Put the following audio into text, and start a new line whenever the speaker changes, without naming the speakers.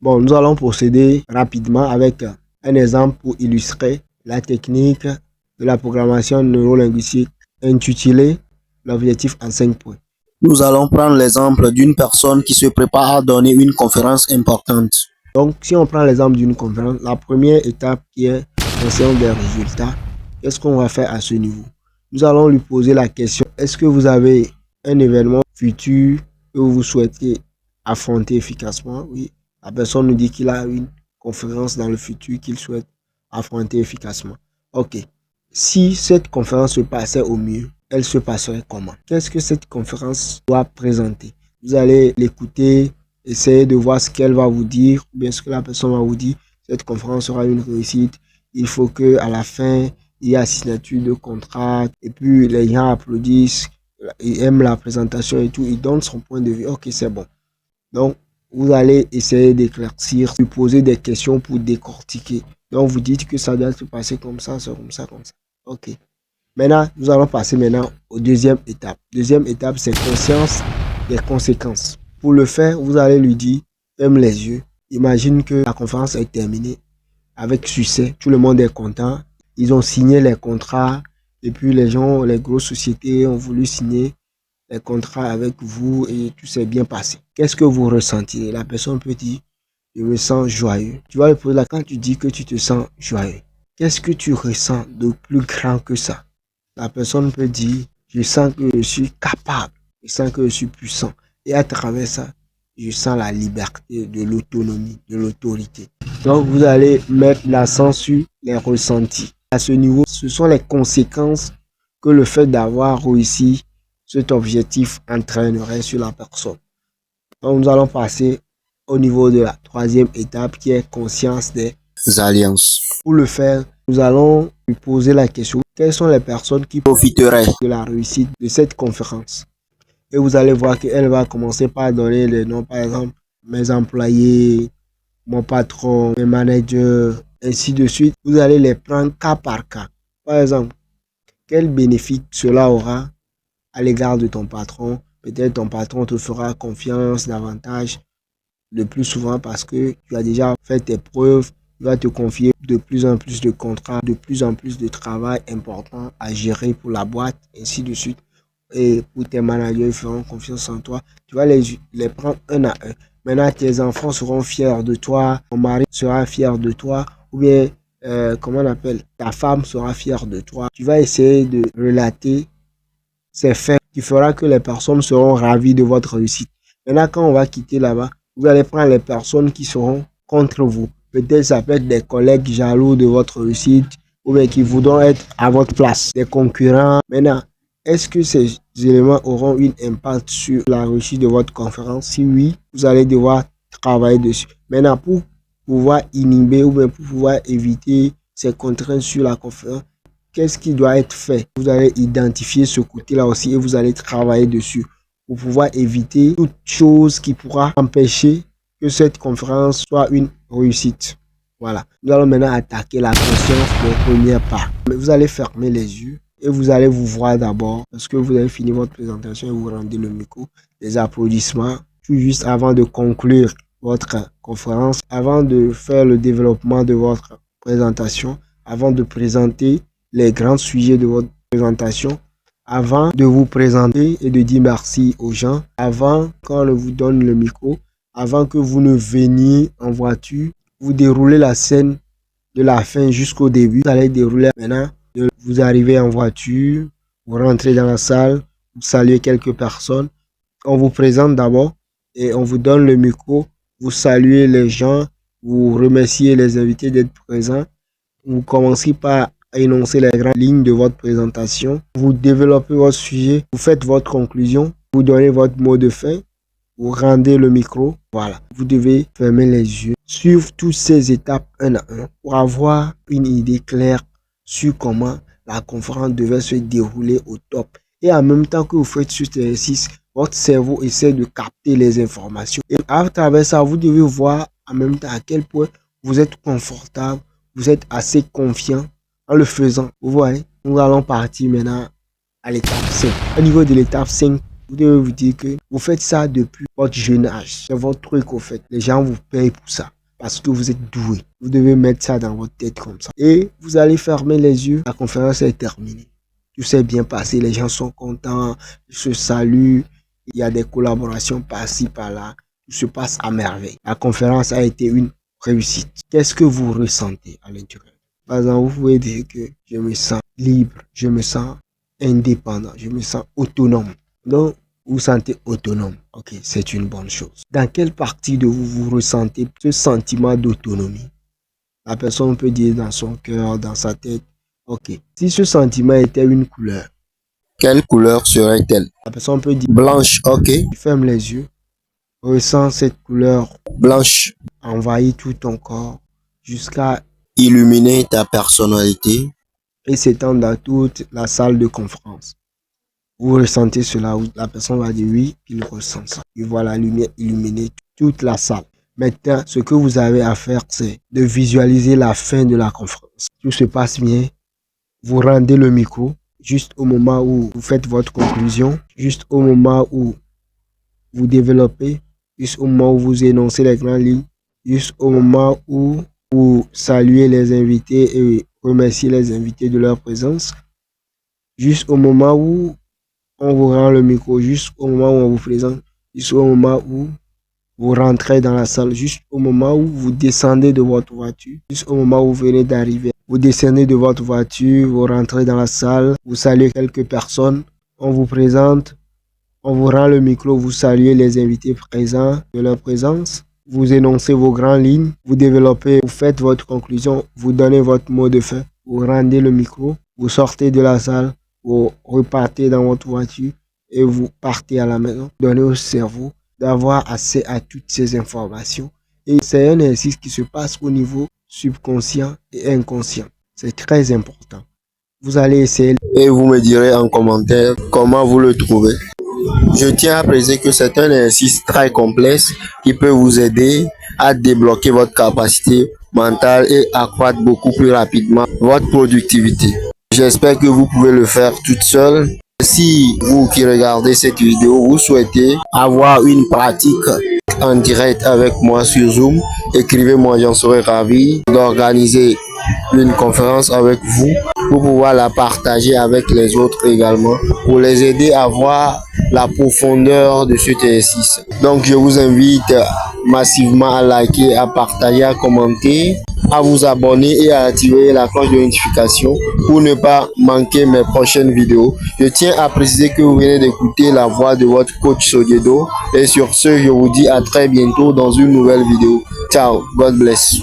Bon, nous allons procéder rapidement avec un exemple pour illustrer la technique de la programmation neurolinguistique intitulée l'objectif en 5 points.
Nous allons prendre l'exemple d'une personne qui se prépare à donner une conférence importante.
Donc, si on prend l'exemple d'une conférence, la première étape qui est conscience des résultats, qu'est-ce qu'on va faire à ce niveau? Nous allons lui poser la question, est-ce que vous avez un événement futur que vous souhaitez affronter efficacement? Oui, la personne nous dit qu'il a une conférence dans le futur qu'il souhaite affronter efficacement. Ok, si cette conférence se passait au mieux, elle se passerait comment? Qu'est-ce que cette conférence doit présenter? Vous allez l'écouter, essayez de voir ce qu'elle va vous dire, ou bien ce que la personne va vous dire. Cette conférence sera une réussite. Il faut que à la fin, il y ait signature de contrat, et puis les gens applaudissent, ils aiment la présentation et tout, ils donnent son point de vue. Ok, c'est bon. Donc, vous allez essayer d'éclaircir, de poser des questions pour décortiquer. Donc, vous dites que ça doit se passer comme ça, c'est comme ça, comme ça. Ok. Maintenant, nous allons passer maintenant aux deuxième étape. Deuxième étape, c'est conscience des conséquences. Pour le faire, vous allez lui dire, ferme les yeux. Imagine que la conférence est terminée avec succès. Tout le monde est content. Ils ont signé les contrats. Et puis les gens, les grosses sociétés ont voulu signer les contrats avec vous et tout s'est bien passé. Qu'est-ce que vous ressentez? La personne peut dire, je me sens joyeux. Tu vas lui poser la question, quand tu dis que tu te sens joyeux, qu'est-ce que tu ressens de plus grand que ça? La personne peut dire, je sens que je suis capable, je sens que je suis puissant. Et à travers ça, je sens la liberté, de l'autonomie, de l'autorité. Donc, vous allez mettre l'accent sur les ressentis. À ce niveau, ce sont les conséquences que le fait d'avoir réussi cet objectif entraînerait sur la personne. Donc, nous allons passer au niveau de la troisième étape qui est conscience des
Alliances.
Pour le faire, nous allons lui poser la question, quelles sont les personnes qui
Profiteraient
de la réussite de cette conférence? Et vous allez voir qu'elle va commencer par donner les noms, par exemple, mes employés, mon patron, mes managers, ainsi de suite. Vous allez les prendre cas par cas. Par exemple, quel bénéfice cela aura à l'égard de ton patron? Peut-être ton patron te fera confiance davantage le plus souvent parce que tu as déjà fait tes preuves. Il va te confier de plus en plus de contrats, de plus en plus de travail important à gérer pour la boîte, ainsi de suite. Et pour tes managers, ils feront confiance en toi. Tu vas les prendre un à un. Maintenant, tes enfants seront fiers de toi, ton mari sera fier de toi, ou bien, comment on appelle, ta femme sera fière de toi. Tu vas essayer de relater ces faits qui fera que les personnes seront ravies de votre réussite. Maintenant, quand on va quitter là-bas, vous allez prendre les personnes qui seront contre vous. Peut-être ça peut être des collègues jaloux de votre réussite ou bien qui voudront être à votre place, des concurrents. Maintenant, est-ce que ces éléments auront un impact sur la réussite de votre conférence? Si oui, vous allez devoir travailler dessus. Maintenant, pour pouvoir inhiber ou bien pour pouvoir éviter ces contraintes sur la conférence, qu'est-ce qui doit être fait? Vous allez identifier ce côté-là aussi et vous allez travailler dessus pour pouvoir éviter toute chose qui pourra empêcher que cette conférence soit une réussite. Voilà. Nous allons maintenant attaquer la conscience des premiers pas. Vous allez fermer les yeux et vous allez vous voir d'abord parce que vous avez fini votre présentation et vous rendez le micro. Des applaudissements tout juste avant de conclure votre conférence, avant de faire le développement de votre présentation, avant de présenter les grands sujets de votre présentation, avant de vous présenter et de dire merci aux gens, avant quand on vous donne le micro, avant que vous ne veniez en voiture, vous déroulez la scène de la fin jusqu'au début. Vous allez dérouler maintenant, vous arrivez en voiture, vous rentrez dans la salle, vous saluez quelques personnes, on vous présente d'abord et on vous donne le micro, vous saluez les gens, vous remerciez les invités d'être présents, vous commencez par énoncer les grandes lignes de votre présentation, vous développez votre sujet, vous faites votre conclusion, vous donnez votre mot de fin, vous rendez le micro, voilà. Vous devez fermer les yeux, suivre toutes ces étapes un à un pour avoir une idée claire sur comment la conférence devait se dérouler au top. Et en même temps que vous faites cet exercice, votre cerveau essaie de capter les informations. Et à travers ça, vous devez voir en même temps à quel point vous êtes confortable, vous êtes assez confiant en le faisant. Vous voyez, nous allons partir maintenant à l'étape 5. Au niveau de l'étape 5, Vous devez vous dire que vous faites ça depuis votre jeune âge. C'est votre truc au fait. Les gens vous payent pour ça parce que vous êtes doué. Vous devez mettre ça dans votre tête comme ça. Et vous allez fermer les yeux. La conférence est terminée. Tout s'est bien passé. Les gens sont contents. Ils se saluent. Il y a des collaborations par-ci, par-là. Tout se passe à merveille. La conférence a été une réussite. Qu'est-ce que vous ressentez à l'intérieur? Par exemple, vous pouvez dire que je me sens libre, je me sens indépendant, je me sens autonome. Donc, vous vous sentez autonome. Ok, c'est une bonne chose. Dans quelle partie de vous vous ressentez ce sentiment d'autonomie? La personne peut dire dans son cœur, dans sa tête, ok, si ce sentiment était une couleur,
quelle couleur serait-elle?
la personne peut dire
Blanche, ok.
ferme les yeux, ressens cette couleur
Blanche.
envahir tout ton corps jusqu'à
Illuminer ta personnalité.
et s'étendre dans toute la salle de conférence. Vous ressentez cela, la personne va dire oui, il ressent ça. Il voit la lumière illuminer toute la salle. Maintenant, ce que vous avez à faire, c'est de visualiser la fin de la conférence. Tout se passe bien. Vous rendez le micro juste au moment où vous faites votre conclusion, juste au moment où vous développez, juste au moment où vous énoncez les grandes lignes, juste au moment où vous saluez les invités et remerciez les invités de leur présence, juste au moment où on vous rend le micro, juste au moment où on vous présente, juste au moment où vous rentrez dans la salle, juste au moment où vous descendez de votre voiture, juste au moment où vous venez d'arriver. Vous descendez de votre voiture, vous rentrez dans la salle, vous saluez quelques personnes, on vous présente, on vous rend le micro, vous saluez les invités présents de leur présence, vous énoncez vos grandes lignes, vous développez, vous faites votre conclusion, vous donnez votre mot de fin, vous rendez le micro, vous sortez de la salle, vous repartez dans votre voiture et vous partez à la maison. Donnez au cerveau d'avoir accès à toutes ces informations. Et c'est un exercice qui se passe au niveau subconscient et inconscient. C'est très important. Vous allez essayer.
Et vous me direz en commentaire comment vous le trouvez. Je tiens à préciser que c'est un exercice très complexe qui peut vous aider à débloquer votre capacité mentale et accroître beaucoup plus rapidement votre productivité. J'espère que vous pouvez le faire toute seule. Si vous qui regardez cette vidéo, vous souhaitez avoir une pratique en direct avec moi sur Zoom, écrivez-moi, j'en serai ravi d'organiser une conférence avec vous pour pouvoir la partager avec les autres également, pour les aider à voir la profondeur de cet exercice. Donc je vous invite massivement à liker, à partager, à commenter, à vous abonner et à activer la cloche de notification pour ne pas manquer mes prochaines vidéos. Je tiens à préciser que vous venez d'écouter la voix de votre coach Sodiedo et sur ce, je vous dis à très bientôt dans une nouvelle vidéo. Ciao, God bless.